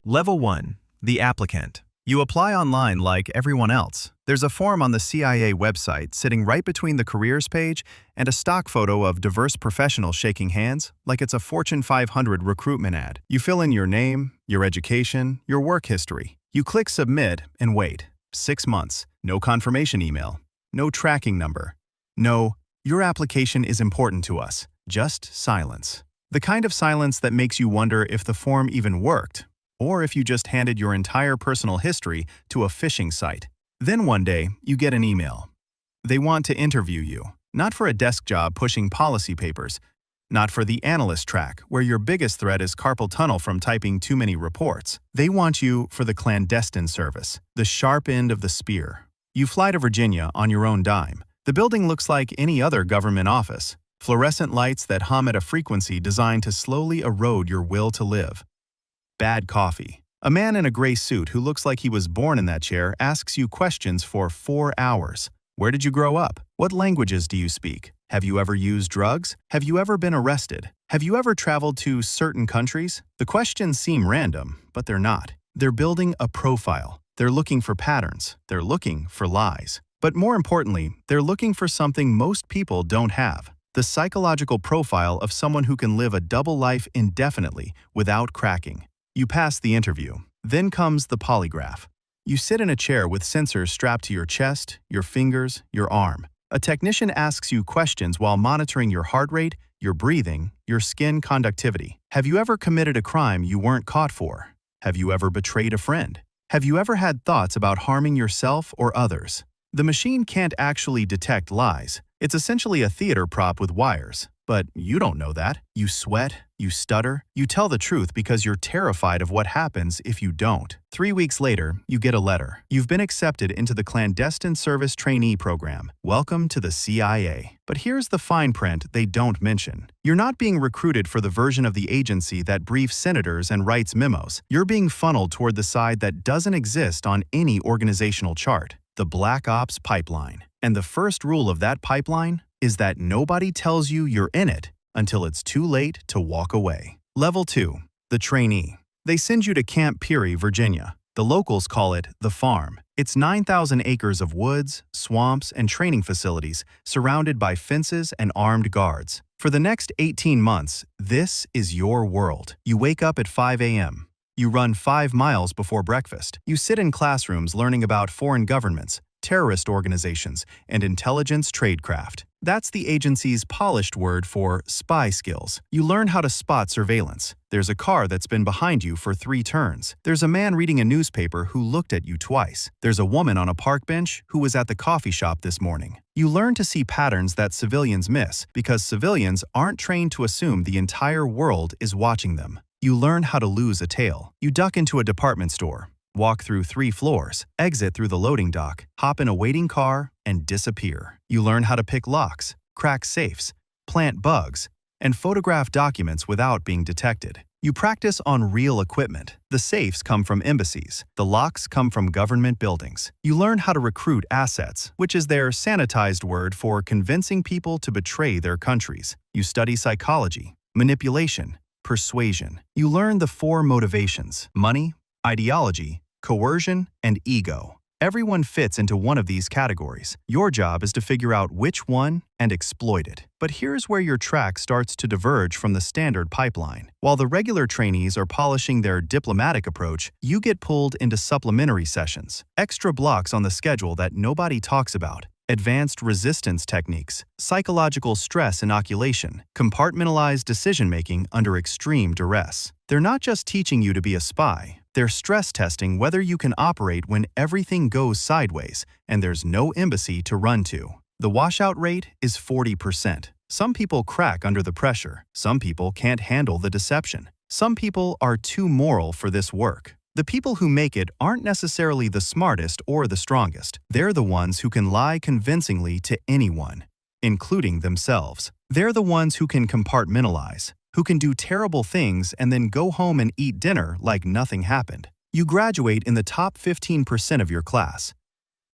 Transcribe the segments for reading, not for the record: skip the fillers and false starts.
Level 1. The applicant. You apply online like everyone else. There's a form on the CIA website sitting right between the careers page and a stock photo of diverse professionals shaking hands like it's a Fortune 500 recruitment ad. You fill in your name, your education, your work history. You click submit and wait. 6 months. No confirmation email. No tracking number. No, your application is important to us. Just silence. The kind of silence that makes you wonder if the form even worked, or if you just handed your entire personal history to a phishing site. Then one day, you get an email. They want to interview you, not for a desk job pushing policy papers, not for the analyst track where your biggest threat is carpal tunnel from typing too many reports. They want you for the clandestine service, the sharp end of the spear. You fly to Virginia on your own dime. The building looks like any other government office. Fluorescent lights that hum at a frequency designed to slowly erode your will to live. Bad coffee. A man in a gray suit who looks like he was born in that chair asks you questions for 4 hours. Where did you grow up? What languages do you speak? Have you ever used drugs? Have you ever been arrested? Have you ever traveled to certain countries? The questions seem random, but they're not. They're building a profile. They're looking for patterns. They're looking for lies. But more importantly, they're looking for something most people don't have. The psychological profile of someone who can live a double life indefinitely without cracking. You pass the interview. Then comes the polygraph. You sit in a chair with sensors strapped to your chest, your fingers, your arm. A technician asks you questions while monitoring your heart rate, your breathing, your skin conductivity. Have you ever committed a crime you weren't caught for? Have you ever betrayed a friend? Have you ever had thoughts about harming yourself or others? The machine can't actually detect lies. It's essentially a theater prop with wires. But you don't know that. You sweat, you stutter, you tell the truth because you're terrified of what happens if you don't. 3 weeks later, you get a letter. You've been accepted into the clandestine service trainee program. Welcome to the CIA. But here's the fine print they don't mention. You're not being recruited for the version of the agency that briefs senators and writes memos. You're being funneled toward the side that doesn't exist on any organizational chart. The Black Ops pipeline. And the first rule of that pipeline is that nobody tells you you're in it until it's too late to walk away. Level 2. The trainee. They send you to Camp Peary, Virginia. The locals call it the farm. It's 9,000 acres of woods, swamps, and training facilities surrounded by fences and armed guards. For the next 18 months, this is your world. You wake up at 5 a.m. You run 5 miles before breakfast. You sit in classrooms learning about foreign governments, terrorist organizations, and intelligence tradecraft. That's the agency's polished word for spy skills. You learn how to spot surveillance. There's a car that's been behind you for 3 turns. There's a man reading a newspaper who looked at you twice. There's a woman on a park bench who was at the coffee shop this morning. You learn to see patterns that civilians miss because civilians aren't trained to assume the entire world is watching them. You learn how to lose a tail. You duck into a department store, walk through 3 floors, exit through the loading dock, hop in a waiting car, and disappear. You learn how to pick locks, crack safes, plant bugs, and photograph documents without being detected. You practice on real equipment. The safes come from embassies. The locks come from government buildings. You learn how to recruit assets, which is their sanitized word for convincing people to betray their countries. You study psychology, manipulation, persuasion. You learn the 4 motivations: money, ideology, coercion, and ego. Everyone fits into one of these categories. Your job is to figure out which one and exploit it. But here's where your track starts to diverge from the standard pipeline. While the regular trainees are polishing their diplomatic approach, you get pulled into supplementary sessions, extra blocks on the schedule that nobody talks about. Advanced resistance techniques, psychological stress inoculation, compartmentalized decision-making under extreme duress. They're not just teaching you to be a spy. They're stress testing whether you can operate when everything goes sideways and there's no embassy to run to. The washout rate is 40%. Some people crack under the pressure. Some people can't handle the deception. Some people are too moral for this work. The people who make it aren't necessarily the smartest or the strongest. They're the ones who can lie convincingly to anyone, including themselves. They're the ones who can compartmentalize, who can do terrible things and then go home and eat dinner like nothing happened. You graduate in the top 15% of your class.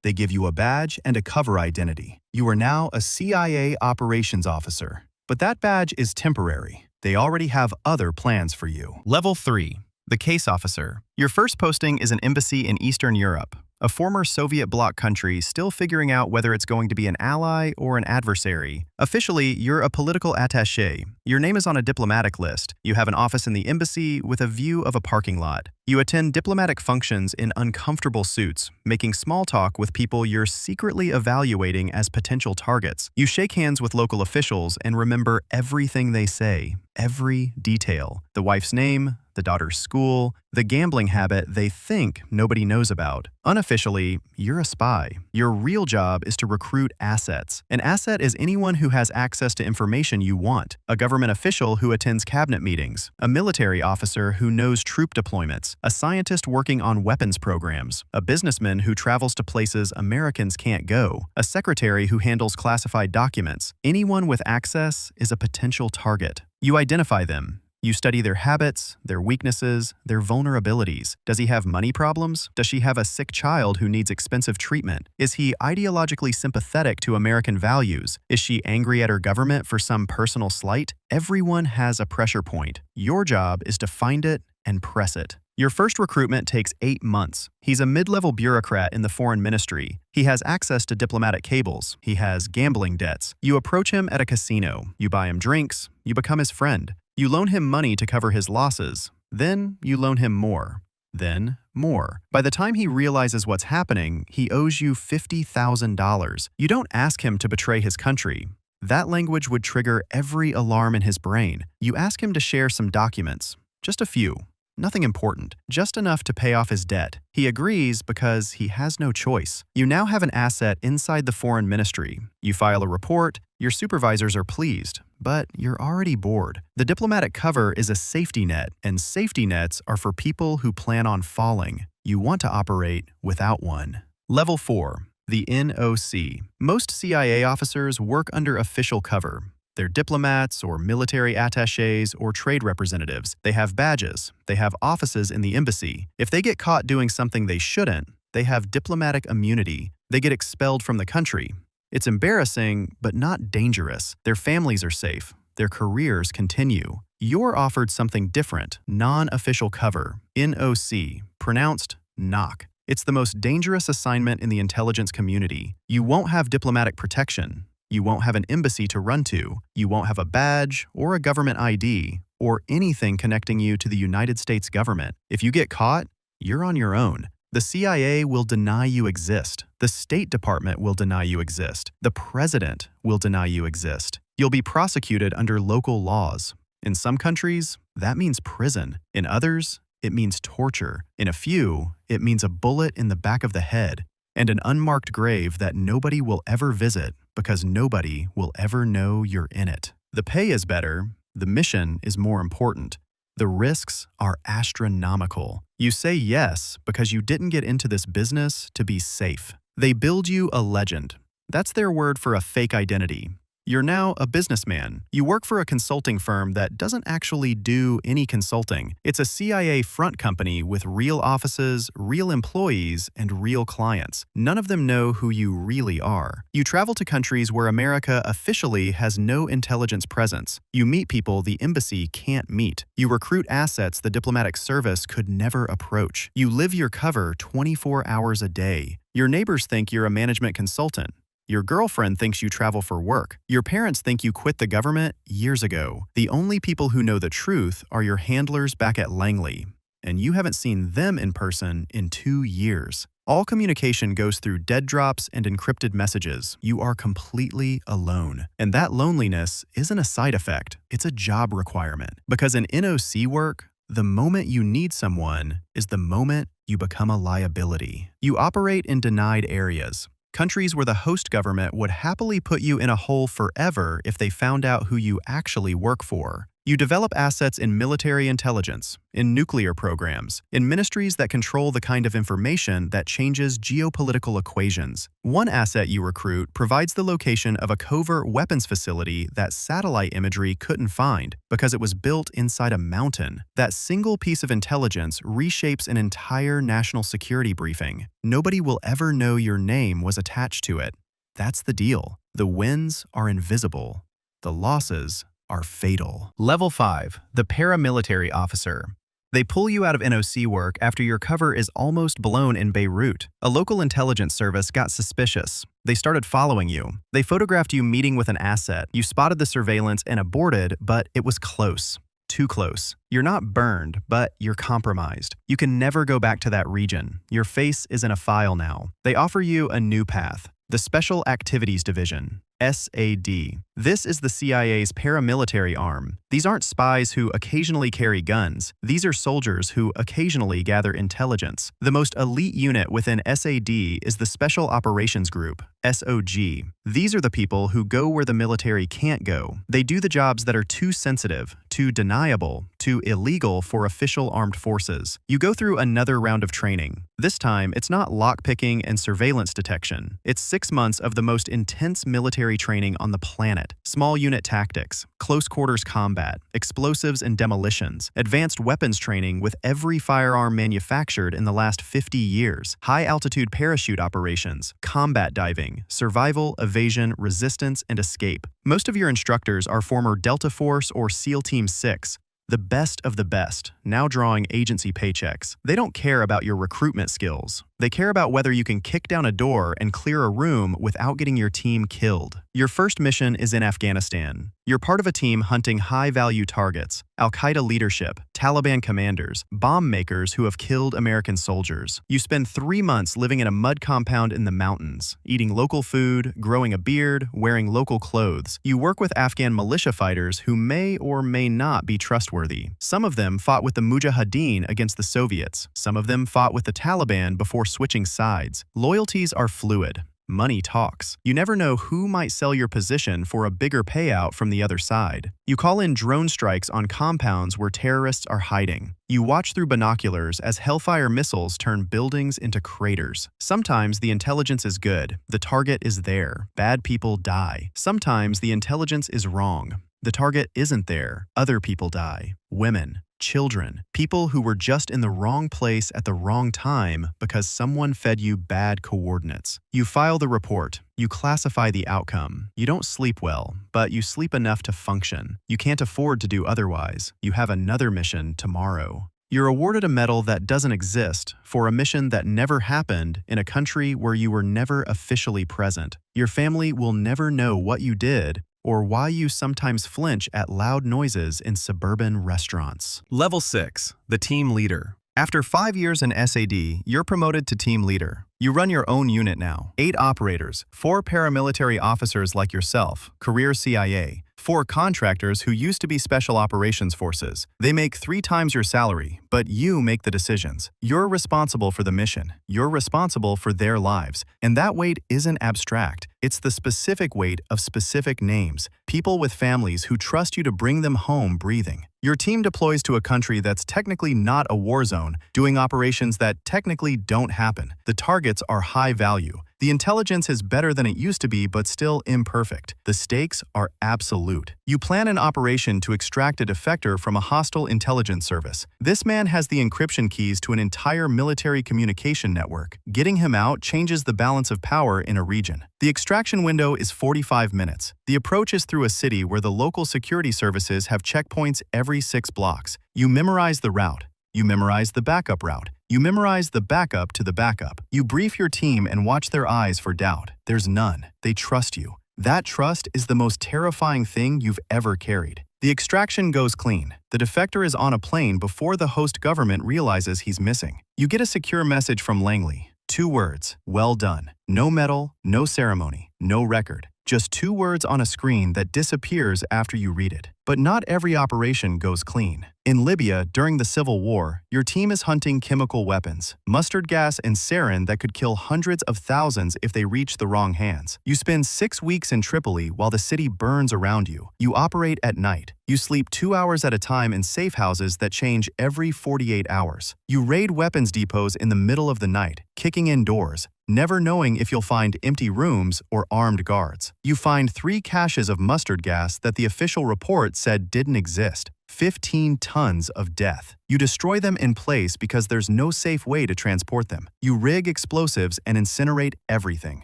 They give you a badge and a cover identity. You are now a CIA operations officer. But that badge is temporary. They already have other plans for you. Level 3. The case officer. Your first posting is an embassy in Eastern Europe, a former Soviet bloc country still figuring out whether it's going to be an ally or an adversary. Officially, you're a political attaché. Your name is on a diplomatic list. You have an office in the embassy with a view of a parking lot. You attend diplomatic functions in uncomfortable suits, making small talk with people you're secretly evaluating as potential targets. You shake hands with local officials and remember everything they say, every detail. The wife's name, the daughter's school, the gambling habit they think nobody knows about. Unofficially, you're a spy. Your real job is to recruit assets. An asset is anyone who has access to information you want. A government official who attends cabinet meetings. A military officer who knows troop deployments. A scientist working on weapons programs. A businessman who travels to places Americans can't go. A secretary who handles classified documents. Anyone with access is a potential target. You identify them. You study their habits, their weaknesses, their vulnerabilities. Does he have money problems? Does she have a sick child who needs expensive treatment? Is he ideologically sympathetic to American values? Is she angry at her government for some personal slight? Everyone has a pressure point. Your job is to find it and press it. Your first recruitment takes 8 months. He's a mid-level bureaucrat in the foreign ministry. He has access to diplomatic cables. He has gambling debts. You approach him at a casino. You buy him drinks. You become his friend. You loan him money to cover his losses. Then you loan him more. Then more. By the time he realizes what's happening, he owes you $50,000. You don't ask him to betray his country. That language would trigger every alarm in his brain. You ask him to share some documents. Just a few. Nothing important, just enough to pay off his debt. He agrees because he has no choice. You now have an asset inside the foreign ministry. You file a report, your supervisors are pleased, but you're already bored. The diplomatic cover is a safety net, and safety nets are for people who plan on falling. You want to operate without one. Level 4. The NOC. Most CIA officers work under official cover. They're diplomats or military attachés or trade representatives. They have badges. They have offices in the embassy. If they get caught doing something they shouldn't, they have diplomatic immunity. They get expelled from the country. It's embarrassing, but not dangerous. Their families are safe. Their careers continue. You're offered something different, non-official cover, NOC, pronounced NOC. It's the most dangerous assignment in the intelligence community. You won't have diplomatic protection. You won't have an embassy to run to. You won't have a badge or a government ID or anything connecting you to the United States government. If you get caught, you're on your own. The CIA will deny you exist. The State Department will deny you exist. The President will deny you exist. You'll be prosecuted under local laws. In some countries, that means prison. In others, it means torture. In a few, it means a bullet in the back of the head and an unmarked grave that nobody will ever visit because nobody will ever know you're in it. The pay is better. The mission is more important. The risks are astronomical. You say yes because you didn't get into this business to be safe. They build you a legend. That's their word for a fake identity. You're now a businessman. You work for a consulting firm that doesn't actually do any consulting. It's a CIA front company with real offices, real employees, and real clients. None of them know who you really are. You travel to countries where America officially has no intelligence presence. You meet people the embassy can't meet. You recruit assets the diplomatic service could never approach. You live your cover 24 hours a day. Your neighbors think you're a management consultant. Your girlfriend thinks you travel for work. Your parents think you quit the government years ago. The only people who know the truth are your handlers back at Langley, and you haven't seen them in person in 2 years. All communication goes through dead drops and encrypted messages. You are completely alone. And that loneliness isn't a side effect, it's a job requirement. Because in NOC work, the moment you need someone is the moment you become a liability. You operate in denied areas. Countries where the host government would happily put you in a hole forever if they found out who you actually work for. You develop assets in military intelligence, in nuclear programs, in ministries that control the kind of information that changes geopolitical equations. One asset you recruit provides the location of a covert weapons facility that satellite imagery couldn't find because it was built inside a mountain. That single piece of intelligence reshapes an entire national security briefing. Nobody will ever know your name was attached to it. That's the deal. The wins are invisible. The losses are fatal. Level 5. The paramilitary officer. They pull you out of NOC work after your cover is almost blown in Beirut. A local intelligence service got suspicious. They started following you. They photographed you meeting with an asset. You spotted the surveillance and aborted, but it was close. Too close. You're not burned, but you're compromised. You can never go back to that region. Your face is in a file now. They offer you a new path. The Special Activities Division, SAD. This is the CIA's paramilitary arm. These aren't spies who occasionally carry guns. These are soldiers who occasionally gather intelligence. The most elite unit within SAD is the Special Operations Group, SOG. These are the people who go where the military can't go. They do the jobs that are too sensitive, too deniable, too illegal for official armed forces. You go through another round of training. This time, it's not lockpicking and surveillance detection. It's 6 months of the most intense military training on the planet. Small unit tactics, close quarters combat, explosives and demolitions, advanced weapons training with every firearm manufactured in the last 50 years, high-altitude parachute operations, combat diving, survival, evasion, resistance, and escape. Most of your instructors are former Delta Force or SEAL Team 6. The best of the best, now drawing agency paychecks. They don't care about your recruitment skills. They care about whether you can kick down a door and clear a room without getting your team killed. Your first mission is in Afghanistan. You're part of a team hunting high-value targets, Al-Qaeda leadership, Taliban commanders, bomb makers who have killed American soldiers. You spend 3 months living in a mud compound in the mountains, eating local food, growing a beard, wearing local clothes. You work with Afghan militia fighters who may or may not be trustworthy. Some of them fought with the Mujahideen against the Soviets. Some of them fought with the Taliban before switching sides. Loyalties are fluid. Money talks. You never know who might sell your position for a bigger payout from the other side. You call in drone strikes on compounds where terrorists are hiding. You watch through binoculars as Hellfire missiles turn buildings into craters. Sometimes the intelligence is good. The target is there. Bad people die. Sometimes the intelligence is wrong. The target isn't there. Other people die. Women. Children, people who were just in the wrong place at the wrong time because someone fed you bad coordinates. You file the report. You classify the outcome. You don't sleep well, but you sleep enough to function. You can't afford to do otherwise. You have another mission tomorrow. You're awarded a medal that doesn't exist for a mission that never happened in a country where you were never officially present. Your family will never know what you did or why you sometimes flinch at loud noises in suburban restaurants. Level 6. The Team Leader. After 5 years in SAD, you're promoted to Team Leader. You run your own unit now. 8 operators, 4 paramilitary officers like yourself, career CIA, 4 contractors who used to be Special Operations Forces. They make 3 times your salary, but you make the decisions. You're responsible for the mission. You're responsible for their lives. And that weight isn't abstract. It's the specific weight of specific names, people with families who trust you to bring them home breathing. Your team deploys to a country that's technically not a war zone, doing operations that technically don't happen. The targets are high value. The intelligence is better than it used to be, but still imperfect. The stakes are absolute. You plan an operation to extract a defector from a hostile intelligence service. This man has the encryption keys to an entire military communication network. Getting him out changes the balance of power in a region. The extraction window is 45 minutes. The approach is through a city where the local security services have checkpoints every 6 blocks. You memorize the route. You memorize the backup route. You memorize the backup to the backup. You brief your team and watch their eyes for doubt. There's none. They trust you. That trust is the most terrifying thing you've ever carried. The extraction goes clean. The defector is on a plane before the host government realizes he's missing. You get a secure message from Langley. 2 words, well done. No medal, no ceremony, no record. Just 2 words on a screen that disappears after you read it. But not every operation goes clean. In Libya, during the Civil War, your team is hunting chemical weapons, mustard gas and sarin that could kill hundreds of thousands if they reach the wrong hands. You spend 6 weeks in Tripoli while the city burns around you. You operate at night. You sleep 2 hours at a time in safe houses that change every 48 hours. You raid weapons depots in the middle of the night, kicking in doors, never knowing if you'll find empty rooms or armed guards. You find 3 caches of mustard gas that the official report said didn't exist. 15 tons of death. You destroy them in place because there's no safe way to transport them. You rig explosives and incinerate everything.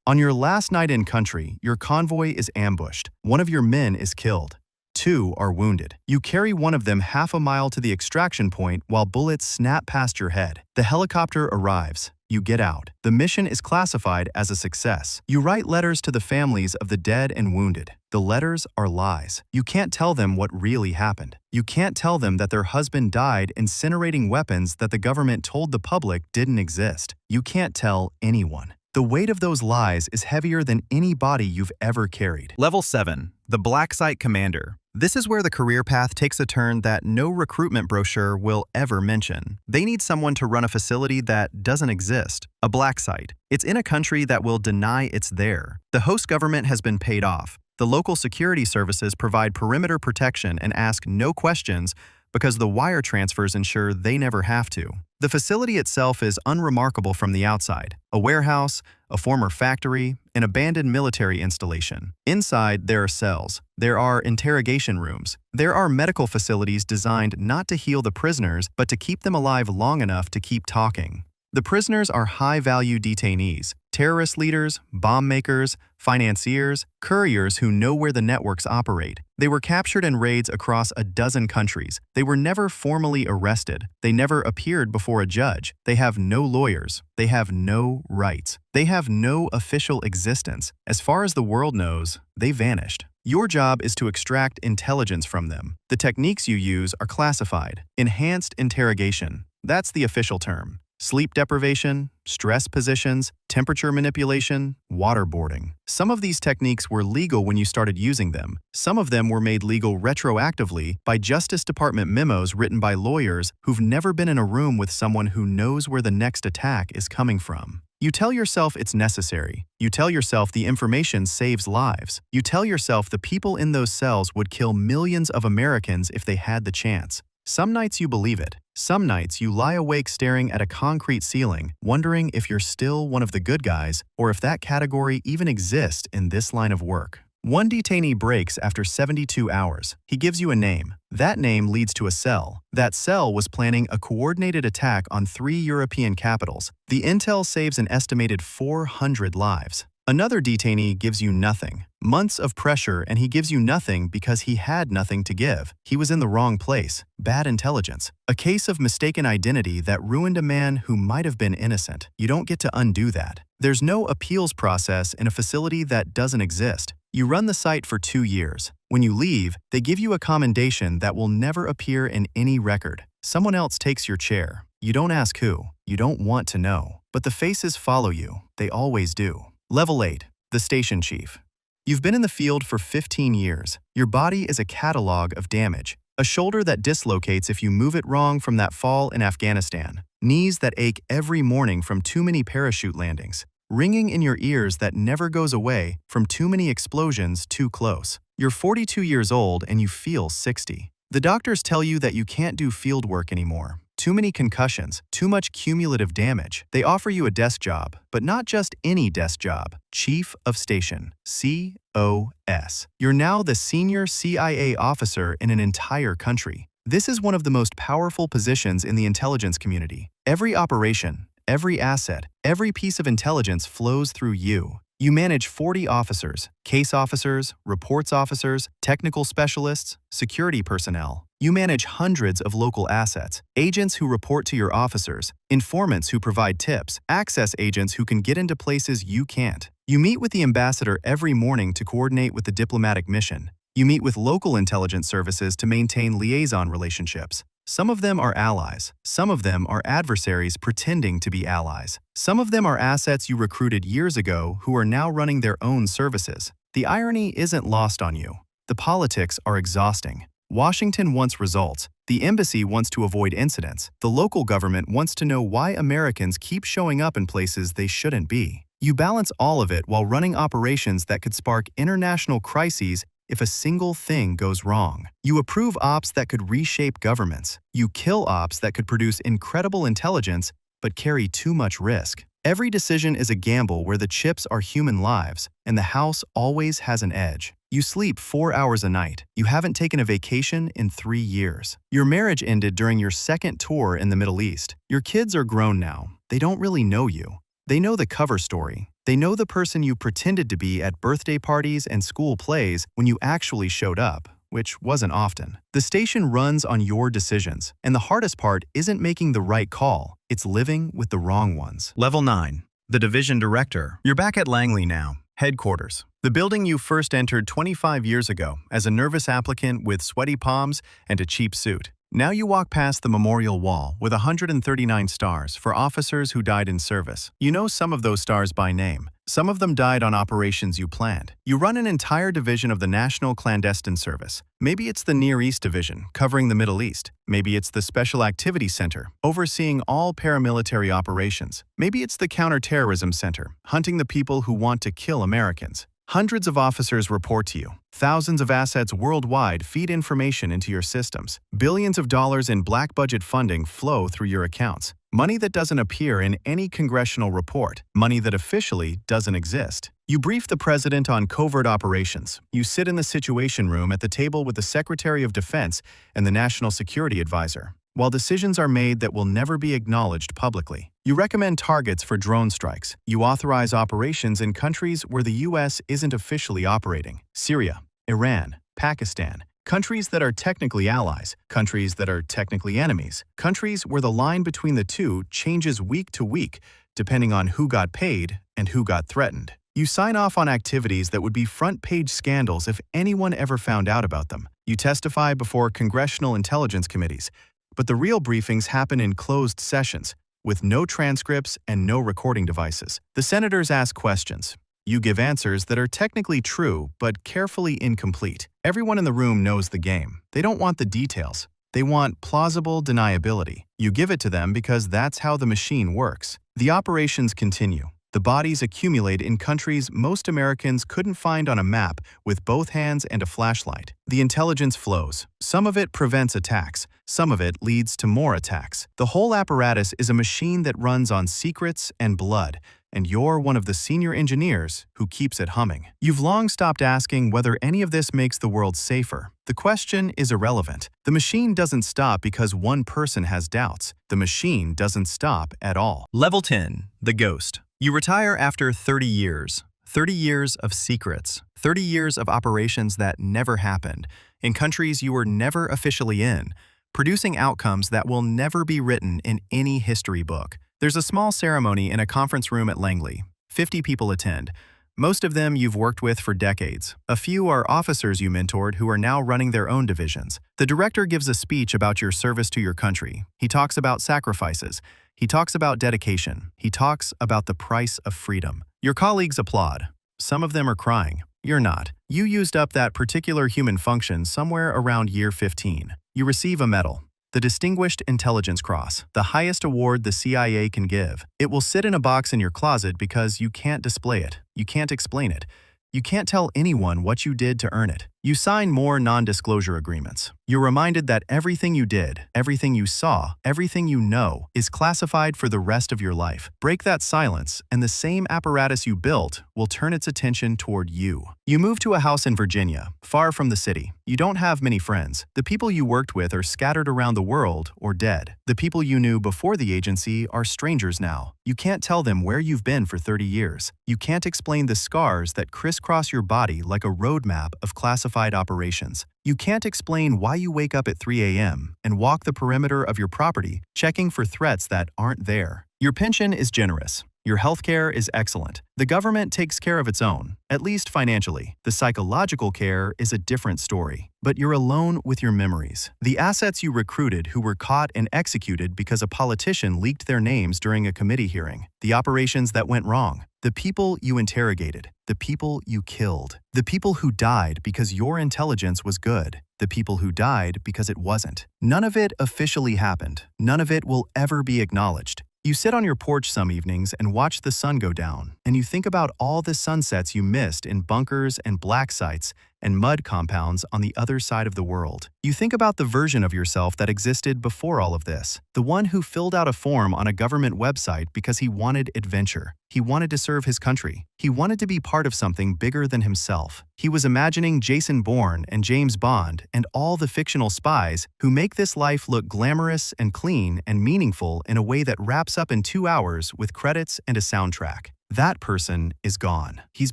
On your last night in country, your convoy is ambushed. One of your men is killed. 2 are wounded. You carry one of them half a mile to the extraction point while bullets snap past your head. The helicopter arrives. You get out. The mission is classified as a success. You write letters to the families of the dead and wounded. The letters are lies. You can't tell them what really happened. You can't tell them that their husband died incinerating weapons that the government told the public didn't exist. You can't tell anyone. The weight of those lies is heavier than any body you've ever carried. Level 7. The Black Site Commander. This is where the career path takes a turn that no recruitment brochure will ever mention. They need someone to run a facility that doesn't exist, a black site. It's in a country that will deny it's there. The host government has been paid off. The local security services provide perimeter protection and ask no questions because the wire transfers ensure they never have to. The facility itself is unremarkable from the outside. A warehouse, a former factory, an abandoned military installation. Inside, there are cells. There are interrogation rooms. There are medical facilities designed not to heal the prisoners, but to keep them alive long enough to keep talking. The prisoners are high-value detainees, terrorist leaders, bomb makers, financiers, couriers who know where the networks operate. They were captured in raids across a dozen countries. They were never formally arrested. They never appeared before a judge. They have no lawyers. They have no rights. They have no official existence. As far as the world knows, they vanished. Your job is to extract intelligence from them. The techniques you use are classified. Enhanced interrogation. That's the official term. Sleep deprivation, stress positions, temperature manipulation, waterboarding. Some of these techniques were legal when you started using them. Some of them were made legal retroactively by Justice Department memos written by lawyers who've never been in a room with someone who knows where the next attack is coming from. You tell yourself it's necessary. You tell yourself the information saves lives. You tell yourself the people in those cells would kill millions of Americans if they had the chance. Some nights you believe it. Some nights you lie awake staring at a concrete ceiling, wondering if you're still one of the good guys or if that category even exists in this line of work. One detainee breaks after 72 hours. He gives you a name. That name leads to a cell. That cell was planning a coordinated attack on 3 European capitals. The intel saves an estimated 400 lives. Another detainee gives you nothing. Months of pressure, and he gives you nothing because he had nothing to give. He was in the wrong place. Bad intelligence. A case of mistaken identity that ruined a man who might have been innocent. You don't get to undo that. There's no appeals process in a facility that doesn't exist. You run the site for 2 years. When you leave, they give you a commendation that will never appear in any record. Someone else takes your chair. You don't ask who. You don't want to know. But the faces follow you. They always do. Level 8. The Station Chief. You've been in the field for 15 years. Your body is a catalog of damage. A shoulder that dislocates if you move it wrong from that fall in Afghanistan. Knees that ache every morning from too many parachute landings. Ringing in your ears that never goes away from too many explosions too close. You're 42 years old and you feel 60. The doctors tell you that you can't do field work anymore. Too many concussions, too much cumulative damage. They offer you a desk job, but not just any desk job. Chief of Station, COS. You're now the senior CIA officer in an entire country. This is one of the most powerful positions in the intelligence community. Every operation, every asset, every piece of intelligence flows through you. You manage 40 officers, case officers, reports officers, technical specialists, security personnel. You manage hundreds of local assets, agents who report to your officers, informants who provide tips, access agents who can get into places you can't. You meet with the ambassador every morning to coordinate with the diplomatic mission. You meet with local intelligence services to maintain liaison relationships. Some of them are allies. Some of them are adversaries pretending to be allies. Some of them are assets you recruited years ago who are now running their own services. The irony isn't lost on you. The politics are exhausting. Washington wants results. The embassy wants to avoid incidents. The local government wants to know why Americans keep showing up in places they shouldn't be. You balance all of it while running operations that could spark international crises if a single thing goes wrong. You approve ops that could reshape governments. You kill ops that could produce incredible intelligence but carry too much risk. Every decision is a gamble where the chips are human lives, and the house always has an edge. You sleep 4 hours a night. You haven't taken a vacation in 3 years. Your marriage ended during your second tour in the Middle East. Your kids are grown now. They don't really know you. They know the cover story. They know the person you pretended to be at birthday parties and school plays when you actually showed up. which wasn't often. The station runs on your decisions, and the hardest part isn't making the right call, it's living with the wrong ones. Level 9. The Division Director. You're back at Langley now, headquarters. The building you first entered 25 years ago as a nervous applicant with sweaty palms and a cheap suit. Now you walk past the memorial wall with 139 stars for officers who died in service. You know some of those stars by name. Some of them died on operations you planned. You run an entire division of the National Clandestine Service. Maybe it's the Near East Division, covering the Middle East. Maybe it's the Special Activities Center, overseeing all paramilitary operations. Maybe it's the Counterterrorism Center, hunting the people who want to kill Americans. Hundreds of officers report to you. Thousands of assets worldwide feed information into your systems. Billions of dollars in black budget funding flow through your accounts. Money that doesn't appear in any congressional report. Money that officially doesn't exist. You brief the president on covert operations. You sit in the Situation Room at the table with the Secretary of Defense and the National Security Advisor, while decisions are made that will never be acknowledged publicly. You recommend targets for drone strikes. You authorize operations in countries where the U.S. isn't officially operating. Syria, Iran, Pakistan. Countries that are technically allies, countries that are technically enemies, countries where the line between the two changes week to week, depending on who got paid and who got threatened. You sign off on activities that would be front-page scandals if anyone ever found out about them. You testify before congressional intelligence committees, but the real briefings happen in closed sessions, with no transcripts and no recording devices. The senators ask questions. You give answers that are technically true, but carefully incomplete. Everyone in the room knows the game. They don't want the details. They want plausible deniability. You give it to them because that's how the machine works. The operations continue. The bodies accumulate in countries most Americans couldn't find on a map with both hands and a flashlight. The intelligence flows. Some of it prevents attacks. Some of it leads to more attacks. The whole apparatus is a machine that runs on secrets and blood, and you're one of the senior engineers who keeps it humming. You've long stopped asking whether any of this makes the world safer. The question is irrelevant. The machine doesn't stop because one person has doubts. The machine doesn't stop at all. Level 10. The Ghost. You retire after 30 years. 30 years of secrets. 30 years of operations that never happened, in countries you were never officially in, producing outcomes that will never be written in any history book. There's a small ceremony in a conference room at Langley. 50 people attend. Most of them you've worked with for decades. A few are officers you mentored who are now running their own divisions. The director gives a speech about your service to your country. He talks about sacrifices. He talks about dedication. He talks about the price of freedom. Your colleagues applaud. Some of them are crying. You're not. You used up that particular human function somewhere around year 15. You receive a medal. The Distinguished Intelligence Cross, the highest award the CIA can give. It will sit in a box in your closet because you can't display it. You can't explain it. You can't tell anyone what you did to earn it. You sign more non-disclosure agreements. You're reminded that everything you did, everything you saw, everything you know is classified for the rest of your life. Break that silence, and the same apparatus you built will turn its attention toward you. You move to a house in Virginia, far from the city. You don't have many friends. The people you worked with are scattered around the world or dead. The people you knew before the agency are strangers now. You can't tell them where you've been for 30 years. You can't explain the scars that crisscross your body like a roadmap of classified operations. You can't explain why you wake up at 3 a.m. and walk the perimeter of your property, checking for threats that aren't there. Your pension is generous. Your healthcare is excellent. The government takes care of its own, at least financially. The psychological care is a different story. But you're alone with your memories. The assets you recruited who were caught and executed because a politician leaked their names during a committee hearing. The operations that went wrong. The people you interrogated. The people you killed. The people who died because your intelligence was good. The people who died because it wasn't. None of it officially happened. None of it will ever be acknowledged. You sit on your porch some evenings and watch the sun go down, and you think about all the sunsets you missed in bunkers and black sites and mud compounds on the other side of the world. You think about the version of yourself that existed before all of this, the one who filled out a form on a government website because he wanted adventure. He wanted to serve his country. He wanted to be part of something bigger than himself. He was imagining Jason Bourne and James Bond and all the fictional spies who make this life look glamorous and clean and meaningful in a way that wraps up in 2 hours with credits and a soundtrack. That person is gone. He's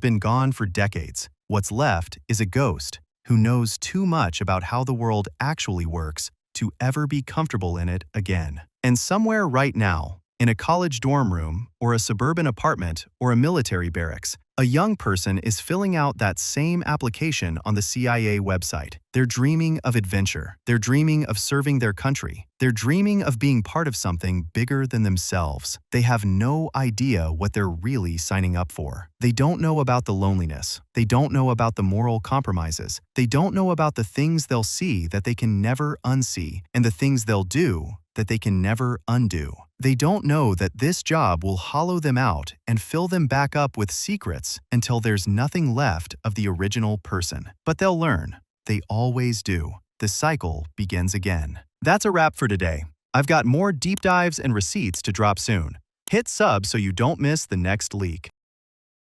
been gone for decades. What's left is a ghost who knows too much about how the world actually works to ever be comfortable in it again. And somewhere right now, in a college dorm room, or a suburban apartment, or a military barracks, a young person is filling out that same application on the CIA website. They're dreaming of adventure. They're dreaming of serving their country. They're dreaming of being part of something bigger than themselves. They have no idea what they're really signing up for. They don't know about the loneliness. They don't know about the moral compromises. They don't know about the things they'll see that they can never unsee, and the things they'll do that they can never undo. They don't know that this job will hollow them out and fill them back up with secrets until there's nothing left of the original person. But they'll learn. They always do. The cycle begins again. That's a wrap for today. I've got more deep dives and receipts to drop soon. Hit sub so you don't miss the next leak.